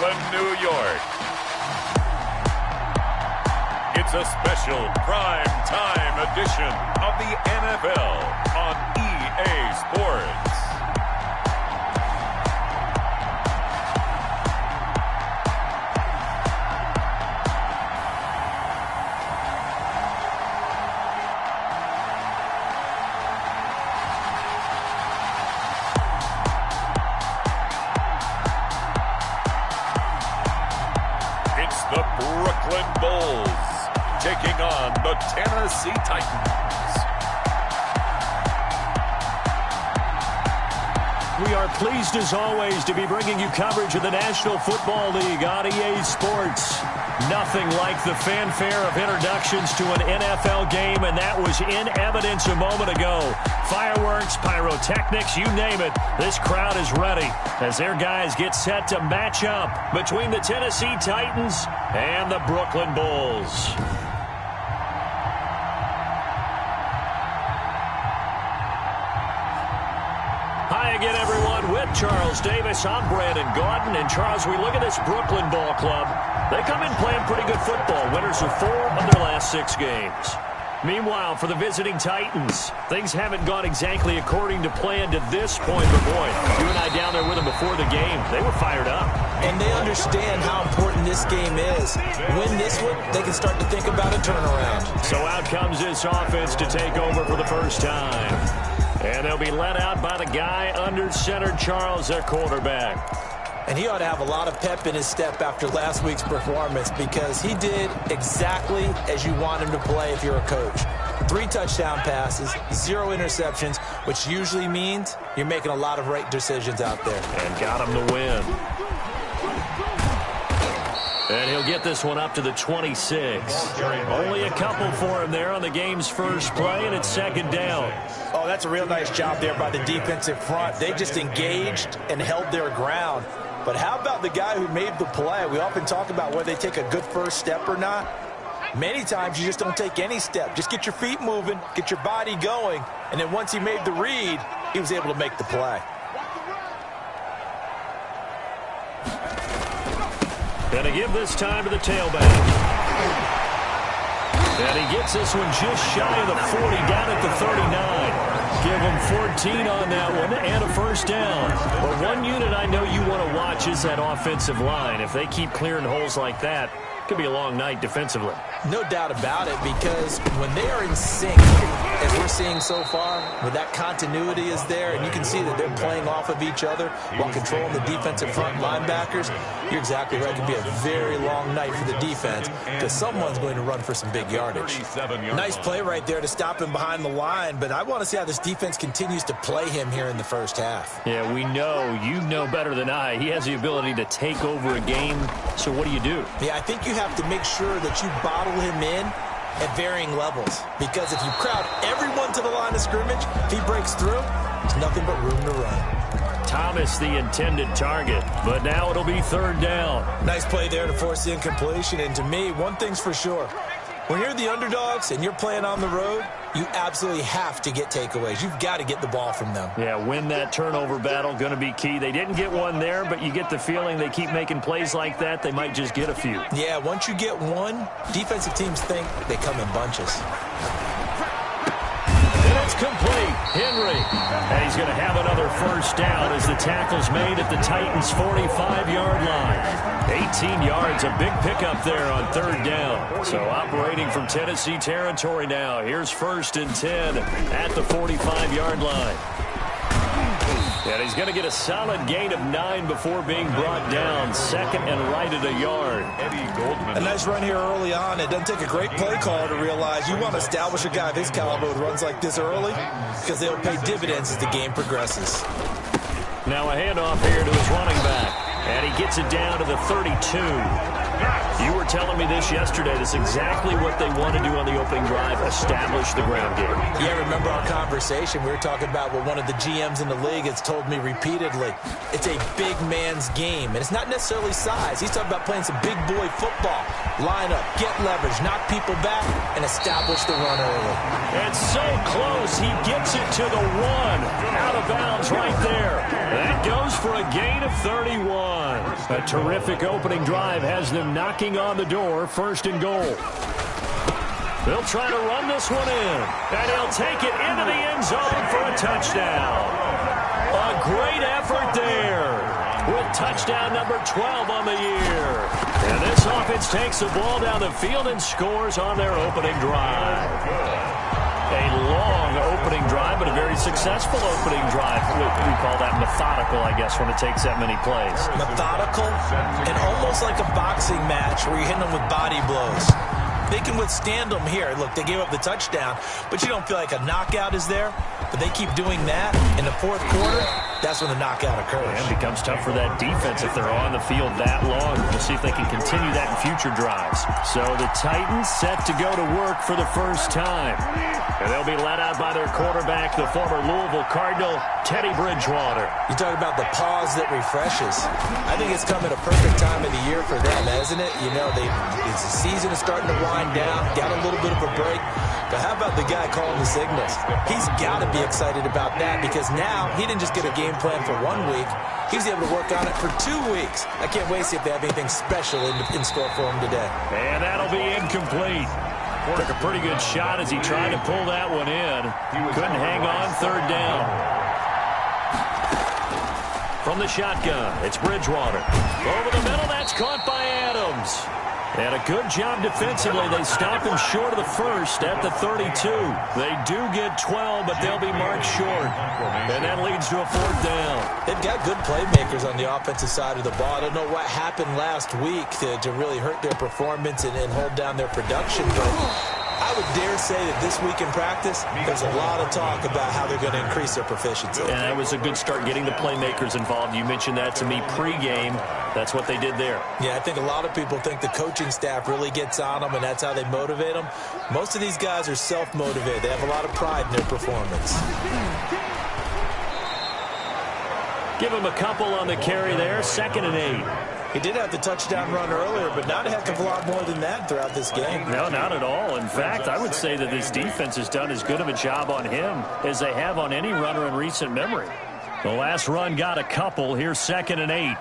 Brooklyn, New York. It's a special prime time edition of the NFL on EA Sports. It's the Brooklyn Bulls taking on the Tennessee Titans. We are pleased as always to be bringing you coverage of the National Football League on EA Sports. Nothing like the fanfare of introductions to an NFL game, and that was in evidence a moment ago. Fireworks, pyrotechnics, you name it. This crowd is ready as their guys get set to match up between the Tennessee Titans and the Brooklyn Bulls. Hi again, everyone. With Charles Davis, I'm Brandon Gaudin. And Charles, we look at this Brooklyn Ball Club. They come in playing pretty good football. Winners of 4 of their last 6 games. Meanwhile, for the visiting Titans, things haven't gone exactly according to plan to this point. But boy, you and I down there with them before the game, they were fired up. And they understand how important this game is. Win this one, they can start to think about a turnaround. So out comes this offense to take over for the first time. And they'll be led out by the guy under center, Charles, their quarterback. And he ought to have a lot of pep in his step after last week's performance because he did exactly as you want him to play if you're a coach. 3 touchdown passes, 0 interceptions, which usually means you're making a lot of right decisions out there. And got him to win. And he'll get this one up to the 26. Only a couple for him there on the game's first play, and it's second down. Oh, that's a real nice job there by the defensive front. They just engaged and held their ground. But how about the guy who made the play? We often talk about whether they take a good first step or not. Many times you just don't take any step. Just get your feet moving, get your body going, and then once he made the read, he was able to make the play. And to give this time to the tailback. And he gets this one just shy of the 40, down at the 39. Give him 14 on that one and a first down. But one unit I know you want to watch is that offensive line. If they keep clearing holes like that, it could be a long night defensively. No doubt about it, because when they are in sync, as we're seeing so far, when that continuity is there, and you can see that they're playing off of each other while controlling the defensive front linebackers, you're exactly right. It could be a very long night for the defense because someone's going to run for some big yardage. Nice play right there to stop him behind the line, but I want to see how this defense continues to play him here in the first half. Yeah, we know. You know better than I. He has the ability to take over a game, so what do you do? Yeah, I think you have to make sure that you bottle him in at varying levels, because if you crowd everyone to the line of scrimmage, if he breaks through, there's nothing but room to run. Thomas the intended target, but now it'll be third down. Nice play there to force the incompletion, and to me, one thing's for sure. When you're the underdogs and you're playing on the road, you absolutely have to get takeaways. You've got to get the ball from them. Yeah, win that turnover battle, going to be key. They didn't get one there, but you get the feeling they keep making plays like that, they might just get a few. Yeah, once you get one, defensive teams think they come in bunches. And it's complete. Henry. And he's going to have another first down as the tackle's made at the Titans' 45-yard line. 18 yards, a big pickup there on third down. So operating from Tennessee territory now. Here's first and 10 at the 45-yard line. And he's going to get a solid gain of 9 before being brought down. Second and right at a yard. A nice run here early on. It doesn't take a great play caller to realize you want to establish a guy of his caliber who runs like this early because they'll pay dividends as the game progresses. Now a handoff here to his running back. And he gets it down to the 32. You were telling me this yesterday. This is exactly what they want to do on the opening drive, establish the ground game. Yeah, remember our conversation? We were talking about what one of the GMs in the league has told me repeatedly. It's a big man's game, and it's not necessarily size. He's talking about playing some big boy football. Line up, get leverage, knock people back, and establish the run early. And so close, he gets it to the 1. Out of bounds right there. That goes for a gain of 31. A terrific opening drive has them knocking on the door, first and goal. They'll try to run this one in, and he'll take it into the end zone for a touchdown. A great effort there with touchdown number 12 on the year. And this offense takes the ball down the field and scores on their opening drive. A long opening drive, but a very successful opening drive. We call that methodical, I guess, when it takes that many plays. Methodical and almost like a boxing match where you're hitting them with body blows. They can withstand them here. Look, they gave up the touchdown, but you don't feel like a knockout is there. But they keep doing that in the fourth quarter. That's when the knockout occurs. And it becomes tough for that defense if they're on the field that long. We'll see if they can continue that in future drives. So the Titans set to go to work for the first time. And they'll be led out by their quarterback, the former Louisville Cardinal, Teddy Bridgewater. You talk about the pause that refreshes. I think it's come at a perfect time of the year for them, hasn't it? You know, the season is starting to wind down, got a little bit of a break. But how about the guy calling the signals? He's got to be excited about that because now he didn't just get a game plan for 1 week. He's able to work on it for 2 weeks. I can't wait to see if they have anything special in store for him today. And that'll be incomplete. Took a pretty good shot as he tried to pull that one in. Couldn't hang on, third down. From the shotgun, it's Bridgewater. Over the middle, that's caught by Adams. And a good job defensively. They stop him short of the first at the 32. They do get 12, but they'll be marked short. And that leads to a fourth down. They've got good playmakers on the offensive side of the ball. I don't know what happened last week to really hurt their performance and hold down their production, but I would dare say that this week in practice, there's a lot of talk about how they're going to increase their proficiency. And that was a good start getting the playmakers involved. You mentioned that to me pregame. That's what they did there. Yeah, I think a lot of people think the coaching staff really gets on them, and that's how they motivate them. Most of these guys are self-motivated. They have a lot of pride in their performance. Give him a couple on the carry there, 2nd and 8. He did have the touchdown run earlier, but not a heck of a lot more than that throughout this game. No, not at all. In fact, I would say that this defense has done as good of a job on him as they have on any runner in recent memory. The last run got a couple. Here's 2nd and 8.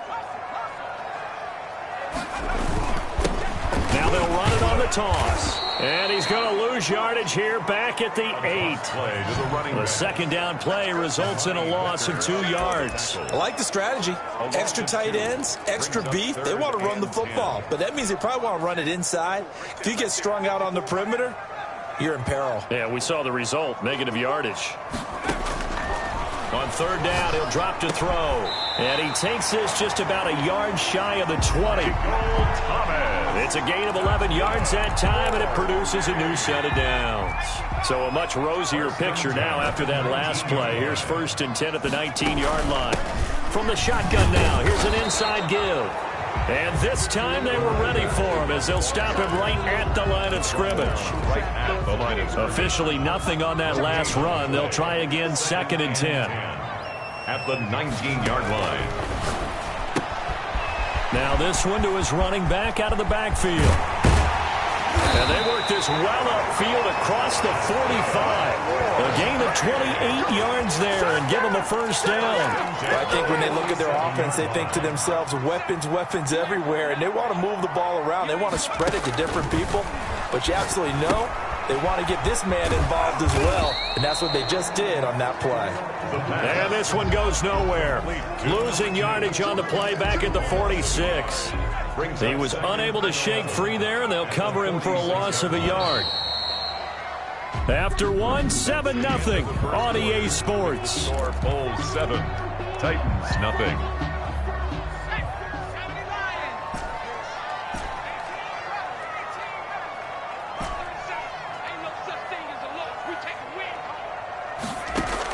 Now they'll run it on the toss. And he's going to lose yardage here back at the 8. The second down play results in a loss of 2 yards. I like the strategy. Extra tight ends, extra beef. They want to run the football, but that means they probably want to run it inside. If you get strung out on the perimeter, you're in peril. Yeah, we saw the result, negative yardage. On third down, he'll drop to throw. And he takes this just about a yard shy of the 20. It's a gain of 11 yards that time, and it produces a new set of downs. So a much rosier picture now after that last play. Here's 1st and 10 at the 19-yard line. From the shotgun now, here's an inside give. And this time they were ready for him as they'll stop him right at the line of scrimmage. Officially nothing on that last run. They'll try again, 2nd and 10. At the 19-yard line. Now this one to his running back out of the backfield. And they work this well upfield across the 45. A gain of 28 yards there and give them a first down. I think when they look at their offense, they think to themselves, weapons, weapons everywhere. And they want to move the ball around. They want to spread it to different people. But you absolutely know they want to get this man involved as well. And that's what they just did on that play. And this one goes nowhere. Losing yardage on the play back at the 46. He was unable to shake free there, and they'll cover him for a loss of a yard. After one, 7-0 on EA Sports. Bulls 7, Titans nothing.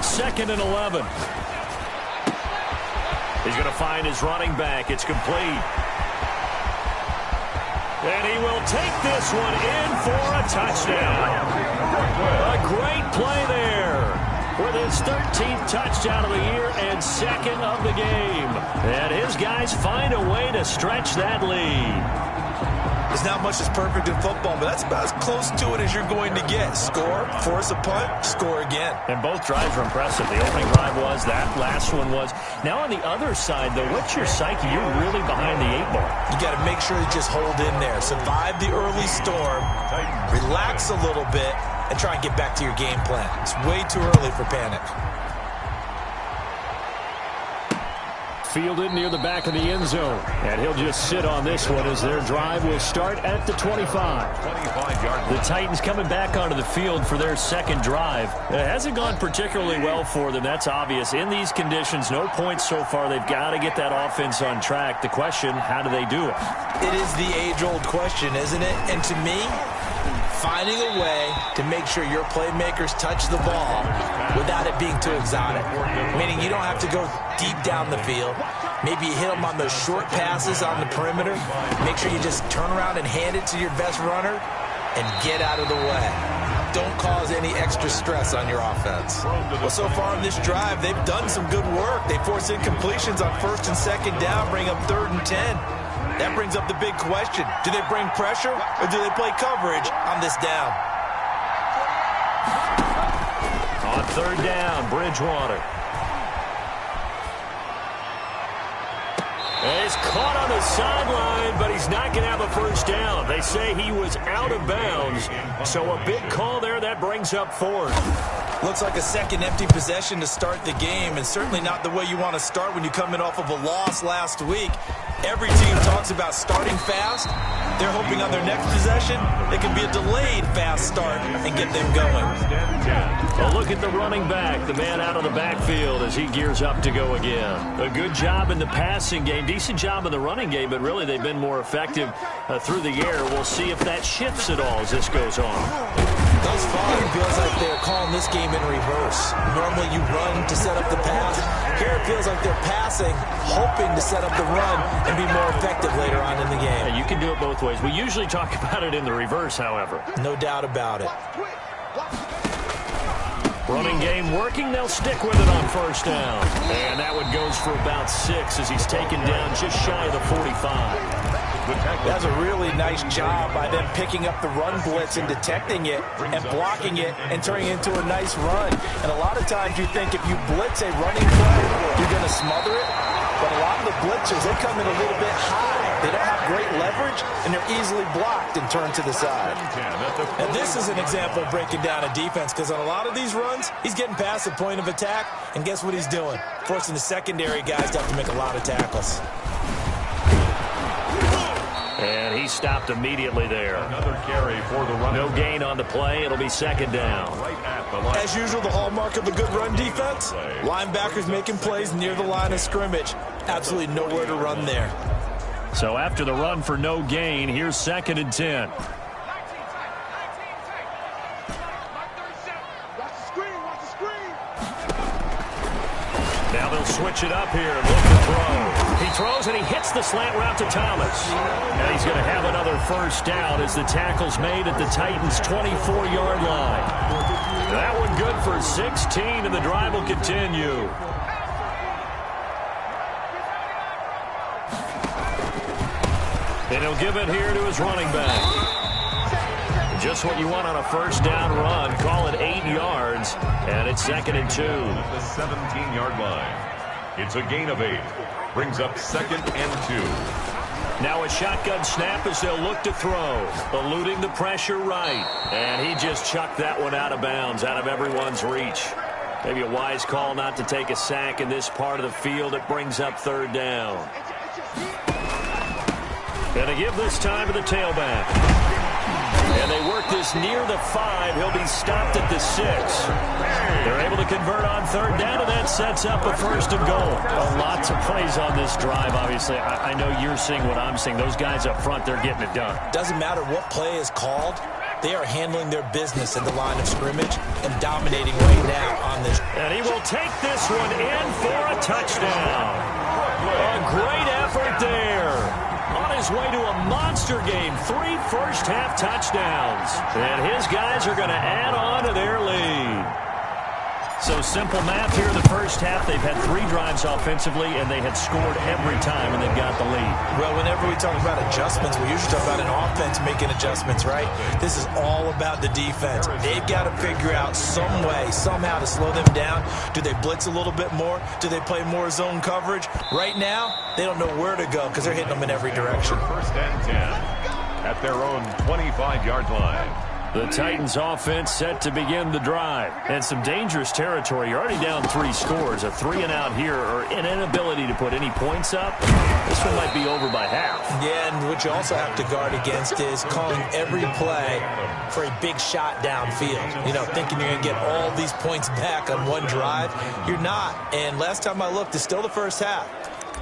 Second and 11. He's going to find his running back. It's complete. And he will take this one in for a touchdown. A great play there with his 13th touchdown of the year and 2nd of the game. And his guys find a way to stretch that lead. There's not much that's perfect in football, but that's about as close to it as you're going to get. Score, force a punt, score again. And both drives were impressive. The opening drive was, that last one was. Now on the other side, though, what's your psyche? You're really behind the 8-ball. You got to make sure you just hold in there. Survive the early storm, relax a little bit, and try and get back to your game plan. It's way too early for panic. Fielded near the back of the end zone. And he'll just sit on this one as their drive will start at the 25. The Titans coming back onto the field for their second drive. It hasn't gone particularly well for them. That's obvious. In these conditions, no points so far. They've got to get that offense on track. The question, how do they do it? It is the age-old question, isn't it? And to me, finding a way to make sure your playmakers touch the ball without it being too exotic. Meaning you don't have to go deep down the field. Maybe you hit them on those short passes on the perimeter. Make sure you just turn around and hand it to your best runner and get out of the way. Don't cause any extra stress on your offense. Well, so far on this drive, they've done some good work. They force incompletions on first and second down, bring up 3rd and 10. That brings up the big question. Do they bring pressure or do they play coverage on this down? On 3rd down, Bridgewater. And he's caught on the sideline, but he's not going to have a first down. They say he was out of bounds. So a big call there. That brings up 4th. Looks like a second empty possession to start the game, and certainly not the way you want to start when you're coming off of a loss last week. Every team talks about starting fast. They're hoping on their next possession, it can be a delayed fast start and get them going. A look at the running back, the man out of the backfield as he gears up to go again. A good job in the passing game, decent job in the running game, but really they've been more effective through the air. We'll see if that shifts at all as this goes on. Thus far, it feels like they're calling this game in reverse. Normally you run to set up the pass. Here it feels like they're passing, hoping to set up the run and be more effective later on in the game. Yeah, you can do it both ways. We usually talk about it in the reverse, however. No doubt about it. Running game working. They'll stick with it on first down. And that one goes for about 6 as he's taken down just shy of the 45. That's a really nice job by them picking up the run blitz and detecting it and blocking it and turning it into a nice run. And a lot of times you think if you blitz a running play, you're going to smother it. But a lot of the blitzers, they come in a little bit high. They don't have great leverage, and they're easily blocked and turned to the side. And this is an example of breaking down a defense, because on a lot of these runs, he's getting past the point of attack, and guess what he's doing? Forcing the secondary guys to have to make a lot of tackles. And he stopped immediately there. Another carry for the run. No gain on the play. It'll be second down. As usual, the hallmark of a good run defense, linebackers making plays near the line of scrimmage. Absolutely nowhere to run there. So after the run for no gain, here's 2nd and 10. Now they'll switch it up here and look to throw. He throws and he hits the slant route to Thomas. And he's going to have another first down as the tackle's made at the Titans' 24-yard line. That one good for 16, and the drive will continue. And he'll give it here to his running back. Just what you want on a first down run. Call it 8 yards, and it's 2nd and 2. The 17-yard line. It's a gain of 8. Brings up 2nd and 2. Now a shotgun snap as they'll look to throw. Eluding the pressure right. And he just chucked that one out of bounds, out of everyone's reach. Maybe a wise call not to take a sack in this part of the field. It brings up 3rd down. And they give this time to the tailback. And they work this near the 5. He'll be stopped at the 6. They're able to convert on 3rd down, and that sets up a 1st and goal. Lots of plays on this drive, obviously. I know you're seeing what I'm seeing. Those guys up front, they're getting it done. Doesn't matter what play is called. They are handling their business at the line of scrimmage and dominating right now on this. And he will take this one in for a touchdown. A great effort there. On his way to a monster game, 3 first-half touchdowns. And his guys are going to add on to their lead. So simple math here in the first half. They've had 3 drives offensively, and they had scored every time, and they've got the lead. Well, whenever we talk about adjustments, we usually talk about an offense making adjustments, right? This is all about the defense. They've got to figure out some way, somehow to slow them down. Do they blitz a little bit more? Do they play more zone coverage? Right now, they don't know where to go because they're hitting them in every direction. First and 10 at their own 25-yard line. The Titans offense set to begin the drive. And some dangerous territory. You're already down 3 scores. A 3-and-out here or an inability to put any points up. This one might be over by half. Yeah, and what you also have to guard against is calling every play for a big shot downfield. You know, thinking you're going to get all these points back on one drive. You're not. And last time I looked, it's still the first half.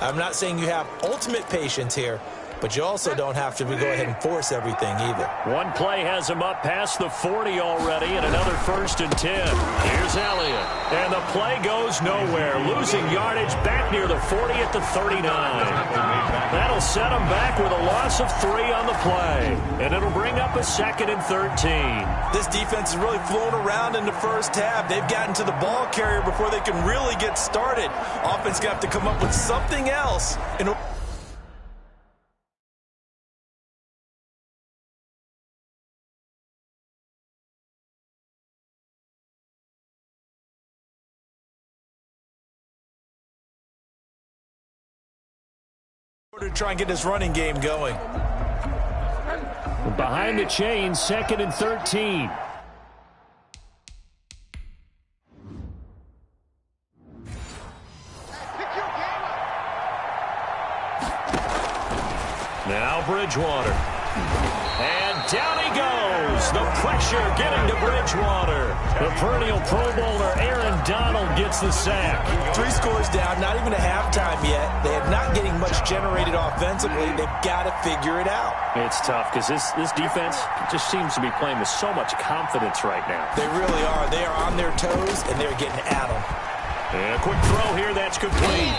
I'm not saying you have ultimate patience here, but you also don't have to go ahead and force everything either. One play has him up past the 40 already, and another first and 10. Here's Elliott. And the play goes nowhere. Losing yardage back near the 40 at the 39. That'll set him back with a loss of 3 on the play. And it'll bring up a 2nd and 13. This defense is really flown around in the first half. They've gotten to the ball carrier before they can really get started. Offense going to have to come up with something else in order to try and get this running game going. Behind the chains, 2nd and 13. Now Bridgewater. And down he goes. The pressure getting to Bridgewater. The perennial Pro Bowler Aaron Donald gets the sack. 3 scores down, not even a halftime yet. They are not getting much generated offensively. They've got to figure it out. It's tough because this defense just seems to be playing with so much confidence right now. They really are. They are on their toes, and they're getting at them. And a quick throw here. That's complete.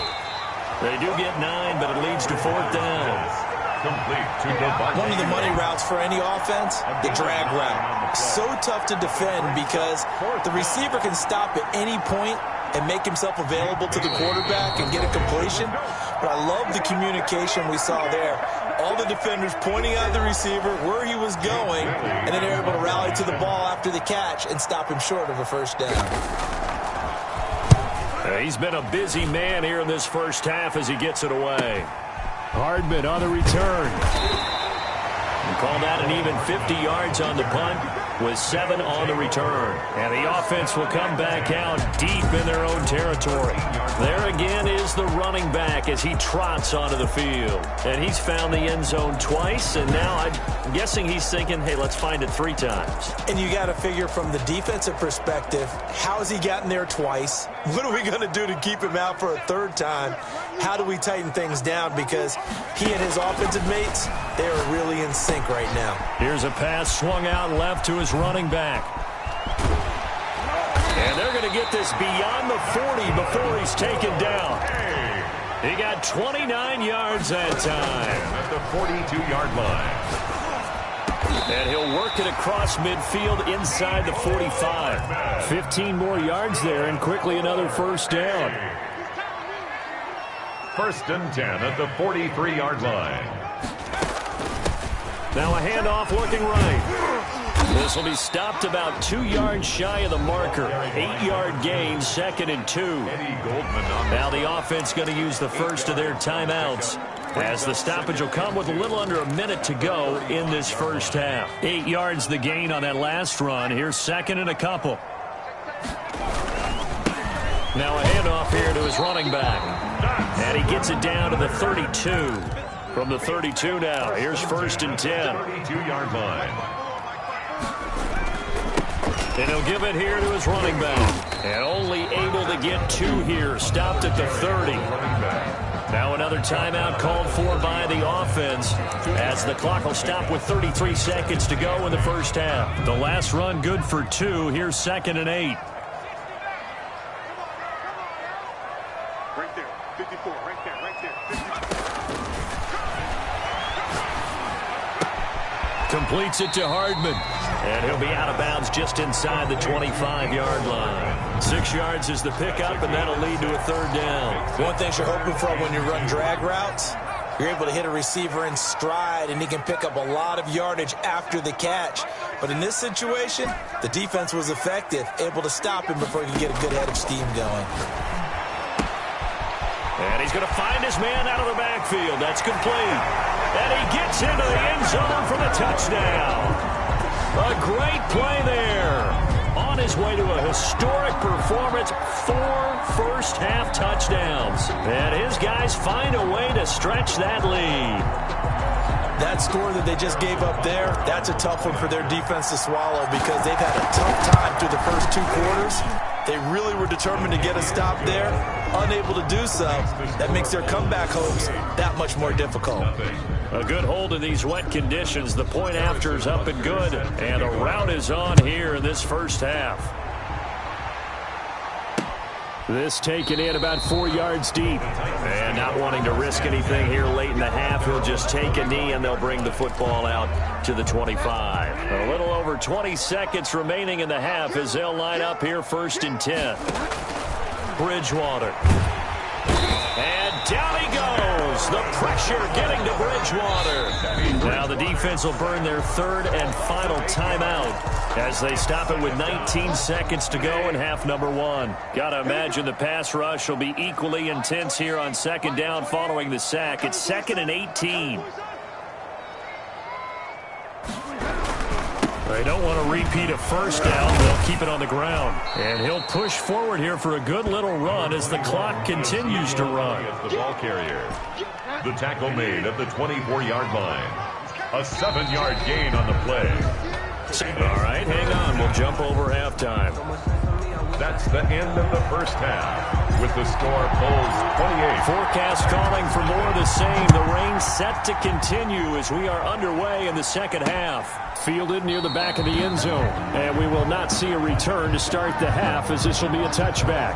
They do get 9, but it leads to 4th down. One of the money routes for any offense, the drag route. So tough to defend because the receiver can stop at any point and make himself available to the quarterback and get a completion. But I love the communication we saw there. All the defenders pointing at the receiver where he was going, and then they're able to rally to the ball after the catch and stop him short of a first down. He's been a busy man here in this first half as he gets it away. Hardman on the return. We call that an even 50 yards on the punt with 7 on the return. And the offense will come back out deep in their own territory. There again is the running back as he trots onto the field. And he's found the end zone twice, and now I'm guessing he's thinking, hey, let's find it 3 times. And you got to figure from the defensive perspective, how has he gotten there twice? What are we going to do to keep him out for a 3rd time? How do we tighten things down? Because he and his offensive mates, they are really in sync right now. Here's a pass swung out left to his running back. And they're going to get this beyond the 40 before he's taken down. He got 29 yards that time. At the 42-yard line. And he'll work it across midfield inside the 45. 15 more yards there, and quickly another first down. First and 10 at the 43-yard line. Now a handoff looking right. This will be stopped about 2 yards shy of the marker. 8-yard gain, 2nd and 2. Now the offense going to use the first of their timeouts, as the stoppage will come with a little under a minute to go in this first half. 8 yards the gain on that last run. Here's 2nd and a couple. Now a handoff here to his running back. And he gets it down to the 32. From the 32 now, here's 1st and 10. 32-yard line. And he'll give it here to his running back. And only able to get 2 here. Stopped at the 30. Now another timeout called for by the offense, as the clock will stop with 33 seconds to go in the first half. The last run good for 2. Here's 2nd and 8. Right there, 54, right there, right there. 54. Completes it to Hardman. And he'll be out of bounds just inside the 25-yard line. 6 yards is the pickup, and that'll lead to a third down. One thing you're hoping for when you run drag routes, you're able to hit a receiver in stride, and he can pick up a lot of yardage after the catch. But in this situation, the defense was effective, able to stop him before he could get a good head of steam going. And he's going to find his man out of the backfield. That's complete. And he gets into the end zone for the touchdown. A great play there. On his way to a historic performance, 4 first-half touchdowns. And his guys find a way to stretch that lead. That score that they just gave up there, that's a tough one for their defense to swallow because they've had a tough time through the first 2 quarters. They really were determined to get a stop there, unable to do so. That makes their comeback hopes that much more difficult. A good hold in these wet conditions. The point after is up and good, and a rout is on here in this first half. This taken in about 4 yards deep. And not wanting to risk anything here late in the half, he'll just take a knee, and they'll bring the football out to the 25. A little over 20 seconds remaining in the half as they'll line up here 1st and 10. Bridgewater. And down he goes. The pressure getting to Bridgewater. Now the defense will burn their 3rd and final timeout as they stop it with 19 seconds to go in half number 1. Got to imagine the pass rush will be equally intense here on 2nd down following the sack. It's 2nd and 18. They don't want to repeat a first down. They'll keep it on the ground. And he'll push forward here for a good little run as the clock continues to run. The ball carrier. The tackle made at the 24-yard line. A 7-yard gain on the play. All right, hang on. We'll jump over halftime. That's the end of the first half with the score Bulls 28. Forecast calling for more of the same. The rain set to continue as we are underway in the second half. Fielded near the back of the end zone. And we will not see a return to start the half as this will be a touchback.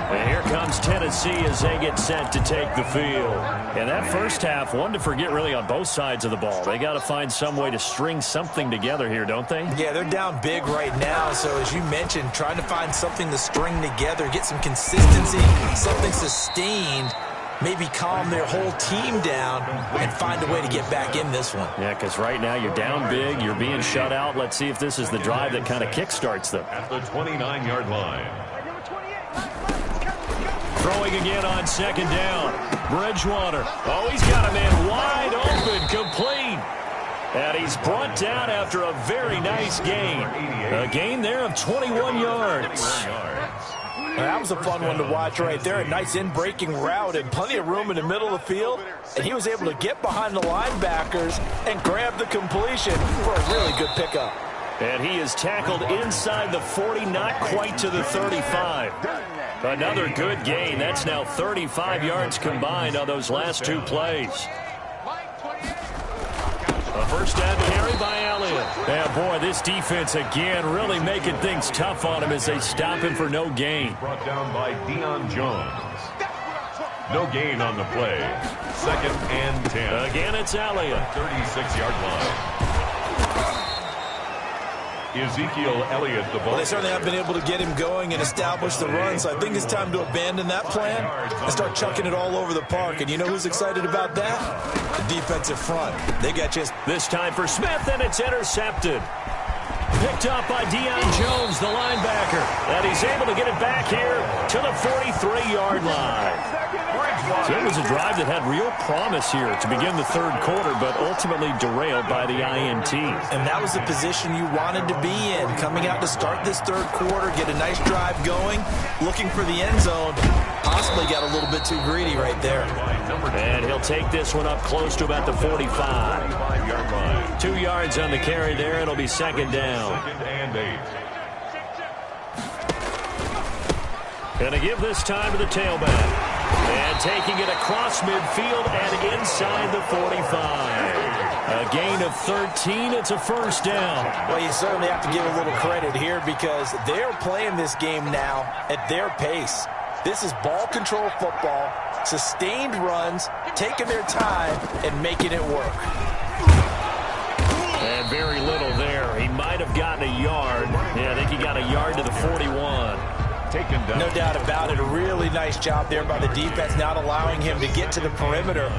And here comes Tennessee as they get set to take the field. And that first half, one to forget really on both sides of the ball. They got to find some way to string something together here, don't they? Yeah, they're down big right now. So as you mentioned, trying to find something to string together, get some consistency, something sustained, maybe calm their whole team down and find a way to get back in this one. Yeah, because right now you're down big, you're being shut out. Let's see if this is the drive that kind of kickstarts them. At the 29-yard line. Throwing again on 2nd down. Bridgewater. Oh, he's got a man wide open, complete. And he's brought down after a very nice gain. A gain there of 21 yards. That was a fun one to watch right there. A nice in-breaking route and plenty of room in the middle of the field. And he was able to get behind the linebackers and grab the completion for a really good pickup. And he is tackled inside the 40, not quite to the 35. Another good gain. That's now 35 yards combined on those last 2 plays. A first down carry by Elliott. Yeah, boy, this defense again really making things tough on him as they stop him for no gain. Brought down by Deion Jones. No gain on the play. 2nd and 10. Again, it's Elliott. 36-yard line. Ezekiel Elliott, the ball. Well, they certainly have been able to get him going and establish the run, so I think it's time to abandon that plan and start chucking it all over the park. And you know who's excited about that? The defensive front. They got just this time for Smith, and it's intercepted. Picked up by Deion Jones, the linebacker. And he's able to get it back here to the 43-yard line. So it was a drive that had real promise here to begin the 3rd quarter, but ultimately derailed by the INT. And that was the position you wanted to be in. Coming out to start this 3rd quarter, get a nice drive going, looking for the end zone. Possibly got a little bit too greedy right there. And he'll take this one up close to about the 45. 2 yards on the carry there. It'll be 2nd down. 2nd and 8. Gonna give this time to the tailback. And taking it across midfield and inside the 45. A gain of 13. It's a first down. Well, you certainly have to give a little credit here because they're playing this game now at their pace. This is ball control football, sustained runs, taking their time and making it work. And very little there. He might gotten a yard. Yeah, I think he got a yard to the 41. Taken down. No doubt about it. A really nice job there by the defense, not allowing him to get to the perimeter.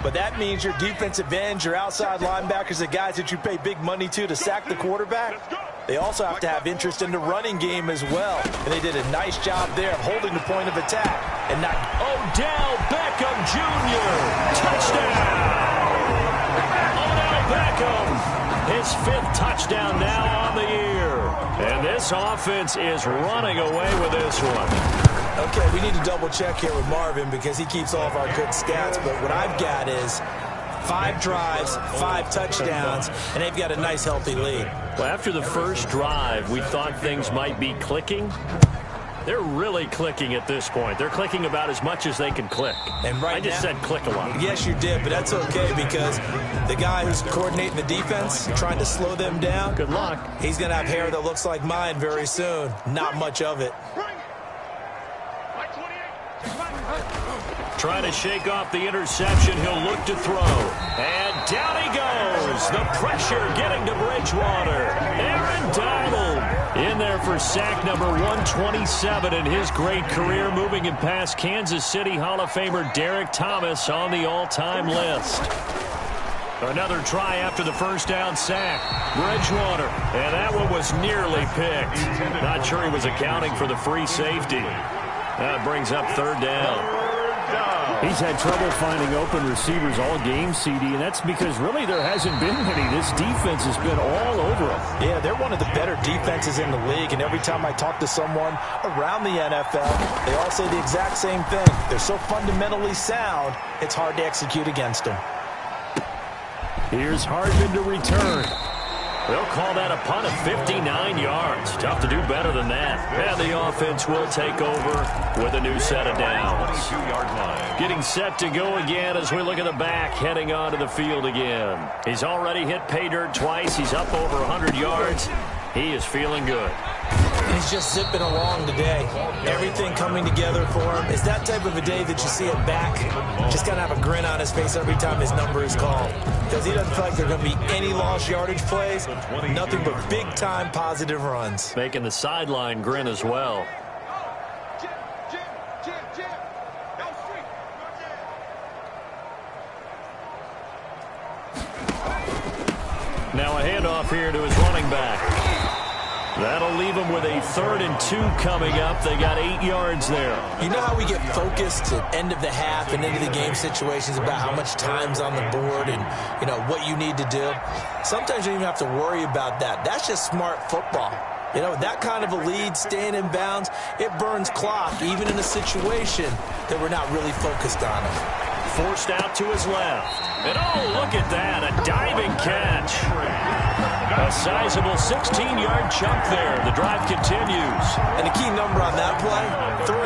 But that means your defensive ends, your outside linebackers, the guys that you pay big money to sack the quarterback, they also have to have interest in the running game as well. And they did a nice job there of holding the point of attack. And not Odell Beckham Jr. Touchdown! Odell Beckham, his 5th touchdown now on the year. And this offense is running away with this one. Okay, we need to double check here with Marvin because he keeps all of our good stats. But what I've got is 5 drives, 5 touchdowns, and they've got a nice, healthy lead. Well, after the first drive, we thought things might be clicking. They're really clicking at this point. They're clicking about as much as they can click. And right I just said click a lot. Yes, you did, but that's okay because the guy who's coordinating the defense, trying to slow them down, Good luck. he's going to have hair that looks like mine very soon. Not much of it. Trying to shake off the interception. He'll look to throw. And down he goes. The pressure getting to Bridgewater. Aaron Donald in there for sack number 127 in his great career, moving him past Kansas City Hall of Famer Derek Thomas on the all-time list. Another try after the first down sack. Bridgewater. And that one was nearly picked. Not sure he was accounting for the free safety. That brings up 3rd down. He's had trouble finding open receivers all game, CD, and that's because really there hasn't been many. This defense has been all over him. Yeah, they're one of the better defenses in the league, and every time I talk to someone around the NFL, they all say the exact same thing. They're so fundamentally sound, it's hard to execute against them. Here's Hardman to return. They'll call that a punt of 59 yards. Tough to do better than that. And the offense will take over with a new set of downs. Getting set to go again as we look at the back, heading onto the field again. He's already hit pay dirt twice. He's up over 100 yards. He is feeling good. He's just zipping along today. Everything coming together for him. It's that type of a day that you see it back. Just got to have a grin on his face every time his number is called. Because he doesn't feel like there are going to be any lost yardage plays. Nothing but big-time positive runs. Making the sideline grin as well. Now a handoff here to his running back. That'll leave them with a 3rd and 2 coming up. They got 8 yards there. You know how we get focused at end of the half and into the game situations about how much time's on the board and, you know, what you need to do? Sometimes you don't even have to worry about that. That's just smart football. You know, that kind of a lead, staying in bounds, it burns clock, even in a situation that we're not really focused on it. Forced out to his left. And oh, look at that, a diving catch. A sizable 16-yard chunk there. The drive continues. And the key number on that play, 3.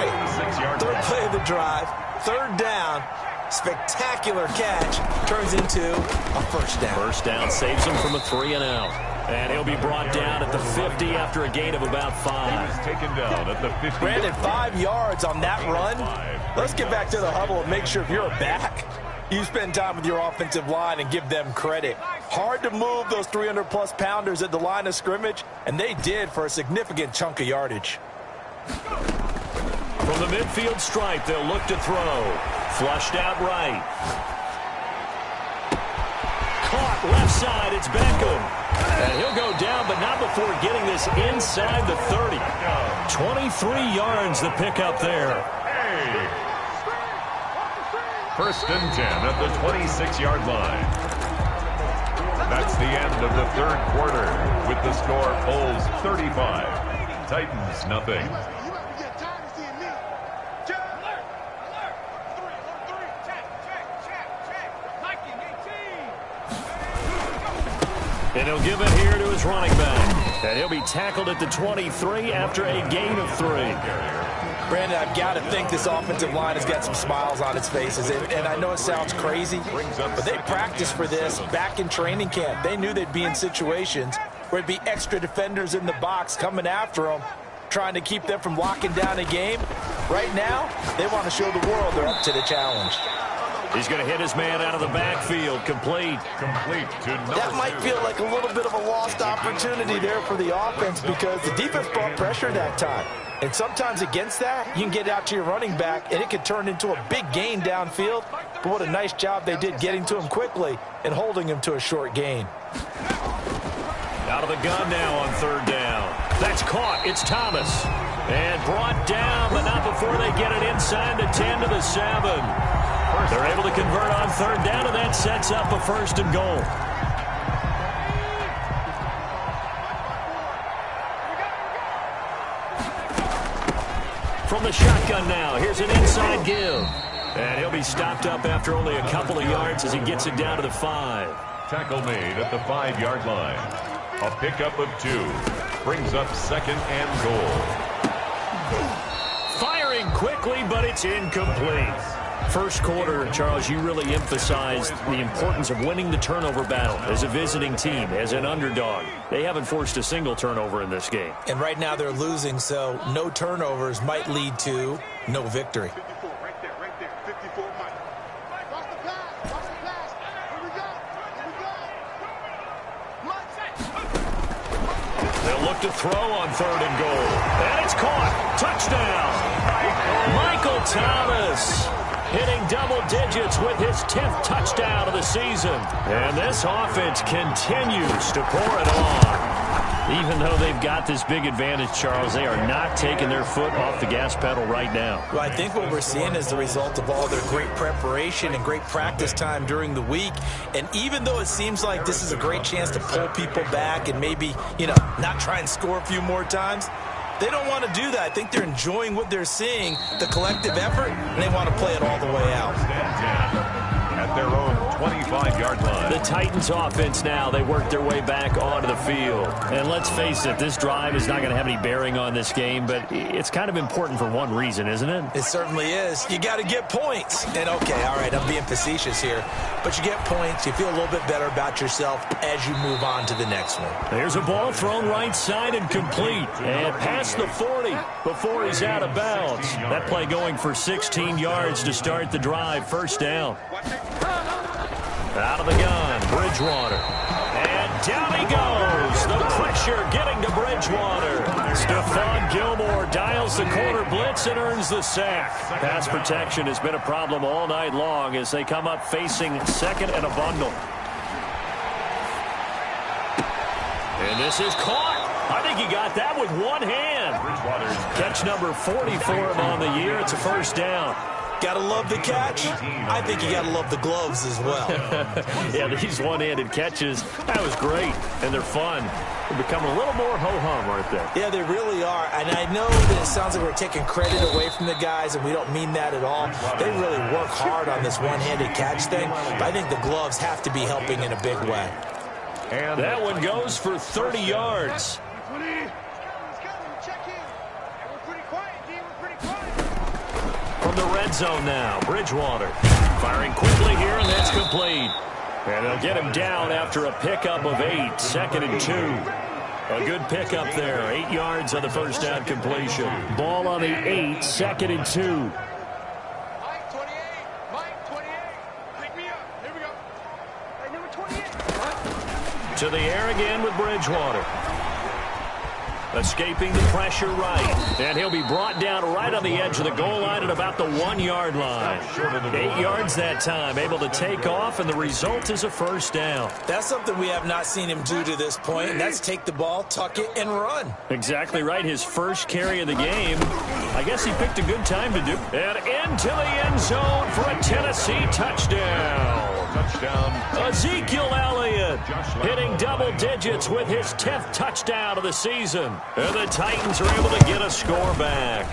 3rd play of the drive, 3rd down, spectacular catch, turns into a 1st down. 1st down saves him from a 3-and-out. And he'll be brought down at the 50 after a gain of about 5. Taken down at the 50. Brandon, 5 yards on that run. Let's get back to the huddle and make sure if you're a back, you spend time with your offensive line and give them credit. Hard to move those 300-plus pounders at the line of scrimmage, and they did for a significant chunk of yardage. From the midfield stripe, they'll look to throw. Flushed out right. Caught left side, it's Beckham. And he'll go down, but not before getting this inside the 30. 23 yards the pickup there. 1st and 10 at the 26-yard line. That's the end of the 3rd quarter with the score Bulls 35. Titans nothing. And he'll give it here to his running back. And he'll be tackled at the 23 after a gain of 3. Brandon, I've got to think this offensive line has got some smiles on its faces. And I know it sounds crazy, but they practiced for this back in training camp. They knew they'd be in situations where there'd be extra defenders in the box coming after them, trying to keep them from locking down a game. Right now, they want to show the world they're up to the challenge. He's going to hit his man out of the backfield. Complete. Complete to number That might 2. feel like a little bit of a lost opportunity there for the offense because the defense brought pressure that time. And sometimes against that, you can get out to your running back, and it can turn into a big gain downfield. But what a nice job they did getting to him quickly and holding him to a short gain. Out of the gun now on third down. That's caught. It's Thomas. And brought down, but not before they get it inside the 10 to the 7. They're able to convert on third down, and that sets up a first and goal. From the shotgun now, here's an inside give. And he'll be stopped up after only a couple of yards as he gets it down to the 5. Tackle made at the 5-yard line. A pickup of 2. Brings up second and goal. Firing quickly, but it's incomplete. First quarter, Charles, you really emphasized the importance of winning the turnover battle as a visiting team, as an underdog. They haven't forced a single turnover in this game. And right now they're losing, so no turnovers might lead to no victory. 54, right there, 54, Mike. Watch the pass, here we go, They'll look to throw on third and goal. And it's caught. Touchdown. Michael Thomas hitting double digits with his 10th touchdown of the season. And this offense continues to pour it on. Even though they've got this big advantage, Charles, they are not taking their foot off the gas pedal right now. Well, I think what we're seeing is the result of all their great preparation and great practice time during the week. And even though it seems like this is a great chance to pull people back and maybe, not try and score a few more times, they don't want to do that. I think they're enjoying what they're seeing, the collective effort, and they want to play it all the way out. At their own 25-yard line. The Titans offense now, they work their way back onto the field. And let's face it, this drive is not going to have any bearing on this game, but it's kind of important for one reason, isn't it? It certainly is. You got to get points. And okay, all right, I'm being facetious here, but you get points, you feel a little bit better about yourself as you move on to the next one. There's a ball thrown right side and complete. And past the 40 before he's out of bounds. That play going for 16 yards to start the drive. First down. Out of the gun, Bridgewater. And down he goes. The pressure getting to Bridgewater. Stephon Gilmore dials the corner blitz and earns the sack. Pass protection has been a problem all night long as they come up facing second and a bundle. And this is caught. I think he got that with one hand. Catch number 40 for him on the year. It's a first down. Got to love the catch. I think you got to love the gloves as well. Yeah, these one-handed catches, that was great, and they're fun. They're becoming a little more ho-hum, aren't they? Yeah, they really are. And I know that it sounds like we're taking credit away from the guys, and we don't mean that at all. They really work hard on this one-handed catch thing, but I think the gloves have to be helping in a big way. And that one goes for 30 yards. From the red zone now, Bridgewater firing quickly here, and that's complete. And they'll get him down after a pickup of 8, second and 2. A good pickup there, 8 yards on the first down completion. Ball on the 8, second and 2. Mike 28, Mike 28, pick me up, here we go. Hey, number 28. To the air again with Bridgewater. Escaping the pressure right. And he'll be brought down right on the edge of the goal line at about the 1-yard line. 8 yards that time, able to take off, and the result is a first down. That's something we have not seen him do to this point, and that's take the ball, tuck it, and run. Exactly right. His first carry of the game. I guess he picked a good time to do. And into the end zone for a Tennessee touchdown. Ezekiel Elliott hitting double digits with his 10th touchdown of the season. And the Titans are able to get a score back.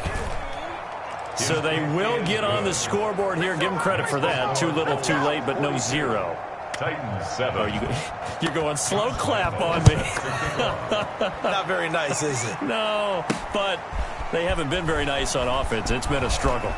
So they will get on the scoreboard here. Give them credit for that. Too little, too late, but no 0. Titans 7. Oh, you're going slow clap on me. Not very nice, is it? No, but they haven't been very nice on offense. It's been a struggle.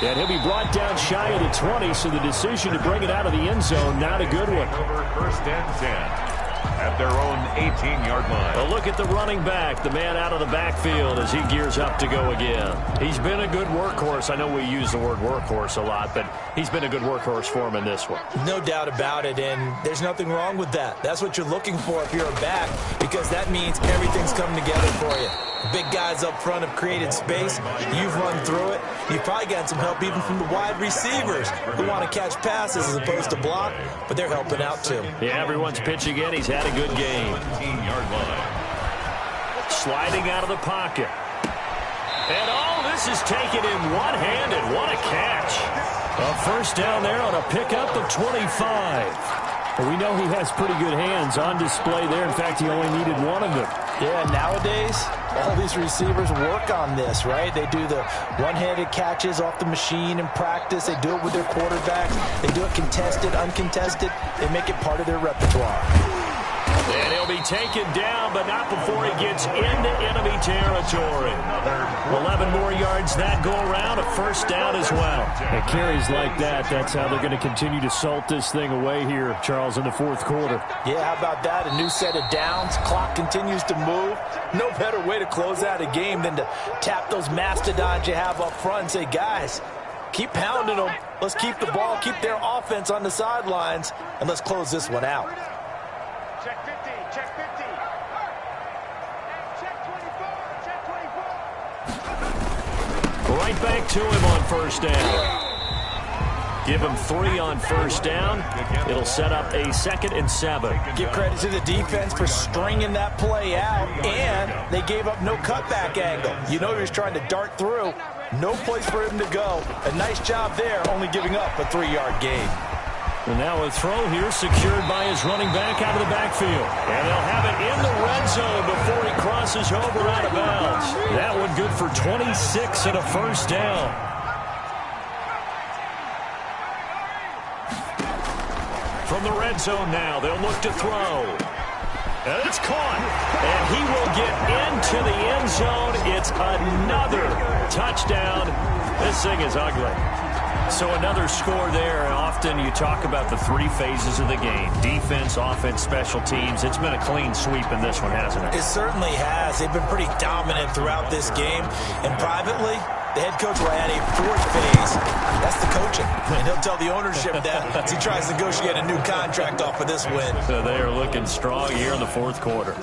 And he'll be brought down shy of the 20, so the decision to bring it out of the end zone, not a good one. Over first and 10. at their own 18-yard line. Well, look at the running back, the man out of the backfield as he gears up to go again. He's been a good workhorse. I know we use the word workhorse a lot, but he's been a good workhorse for him in this one. No doubt about it, and there's nothing wrong with that. That's what you're looking for if you're a back, because that means everything's coming together for you. Big guys up front have created space. You've run through it. You've probably gotten some help even from the wide receivers who want to catch passes as opposed to block, but they're helping out too. Yeah, everyone's pitching in. He's had a good game. 17-yard line. Sliding out of the pocket. And this is taken in one-handed. What a catch. A first down there on a pickup of 25. Well, we know he has pretty good hands on display there. In fact, he only needed one of them. Yeah, nowadays, all these receivers work on this, right? They do the one-handed catches off the machine in practice. They do it with their quarterbacks. They do it contested, uncontested. They make it part of their repertoire. And he'll be taken down, but not before he gets into enemy territory. 11 more yards that go around, a first down as well. And carries like that, that's how they're going to continue to salt this thing away here, Charles, in the fourth quarter. Yeah, how about that? A new set of downs. Clock continues to move. No better way to close out a game than to tap those mastodons you have up front and say, guys, keep pounding them. Let's keep the ball, keep their offense on the sidelines, and let's close this one out. Check 50, check 50. Check 24, check 24. Right back to him on first down. Give him 3 on first down. It'll set up a 2nd and 7. Give credit to the defense for stringing that play out, and they gave up no cutback angle. You know he was trying to dart through. No place for him to go. A nice job there, only giving up a 3-yard gain. And now a throw here secured by his running back out of the backfield. And they'll have it in the red zone before he crosses over out of bounds. That one good for 26 and a first down. From the red zone now, they'll look to throw. And it's caught. And he will get into the end zone. It's another touchdown. This thing is ugly. So another score there. Often you talk about the 3 phases of the game. Defense, offense, special teams. It's been a clean sweep in this one, hasn't it? It certainly has. They've been pretty dominant throughout this game. And privately, the head coach will add a 4th phase. That's the coaching. And he'll tell the ownership that as he tries to negotiate a new contract off of this win. So they are looking strong here in the fourth quarter.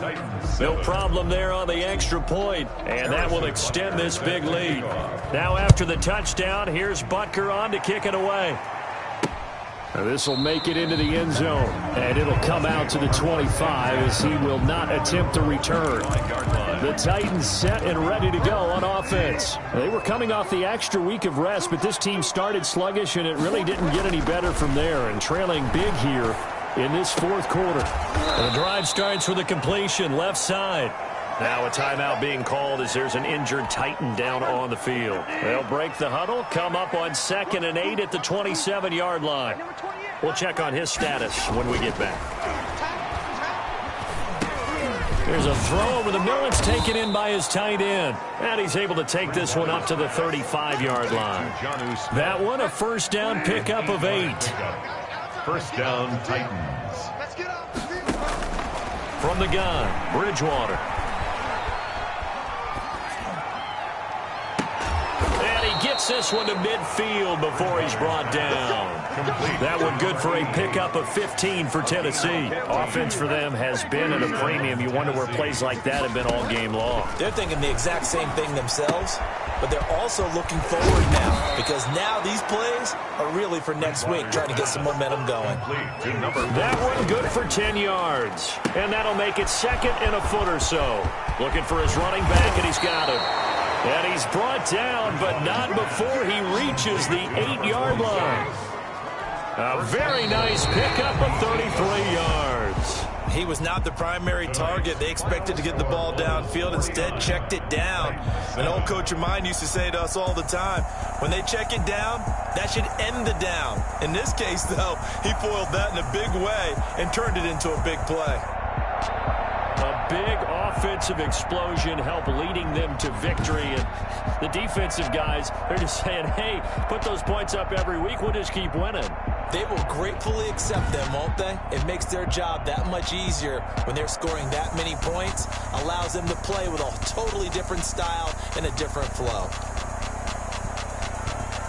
No problem there on the extra point, and that will extend this big lead. Now after the touchdown, here's Butker on to kick it away. This will make it into the end zone, and it'll come out to the 25 as he will not attempt to return. The Titans set and ready to go on offense. They were coming off the extra week of rest, but this team started sluggish, and it really didn't get any better from there, and trailing big here in this fourth quarter. And the drive starts with a completion left side. Now a timeout being called as there's an injured Titan down on the field. They'll break the huddle, come up on 2nd and 8 at the 27-yard line. We'll check on his status when we get back. There's a throw over the middle. It's taken in by his tight end. And he's able to take this one up to the 35-yard line. That one a first down pickup of 8. First down, Titans. From the gun, Bridgewater. Gets this one to midfield before he's brought down. That one good for a pickup of 15 for Tennessee. Offense for them has been at a premium. You wonder where plays like that have been all game long. They're thinking the exact same thing themselves, but they're also looking forward now because now these plays are really for next week, trying to get some momentum going. That one good for 10 yards, and that'll make it 2nd and a foot or so. Looking for his running back, and he's got him. And he's brought down, but not before he reaches the 8-yard line. A very nice pickup of 33 yards. He was not the primary target. They expected to get the ball downfield. Instead, checked it down. An old coach of mine used to say to us all the time, when they check it down, that should end the down. In this case, though, he foiled that in a big way and turned it into a big play. A big offensive explosion helped leading them to victory. And the defensive guys, they're just saying, hey, put those points up every week. We'll just keep winning. They will gratefully accept them, won't they? It makes their job that much easier when they're scoring that many points, allows them to play with a totally different style and a different flow.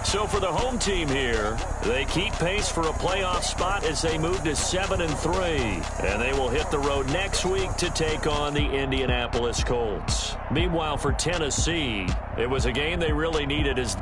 So for the home team here, they keep pace for a playoff spot as they move to 7-3. And they will hit the road next week to take on the Indianapolis Colts. Meanwhile, for Tennessee, it was a game they really needed as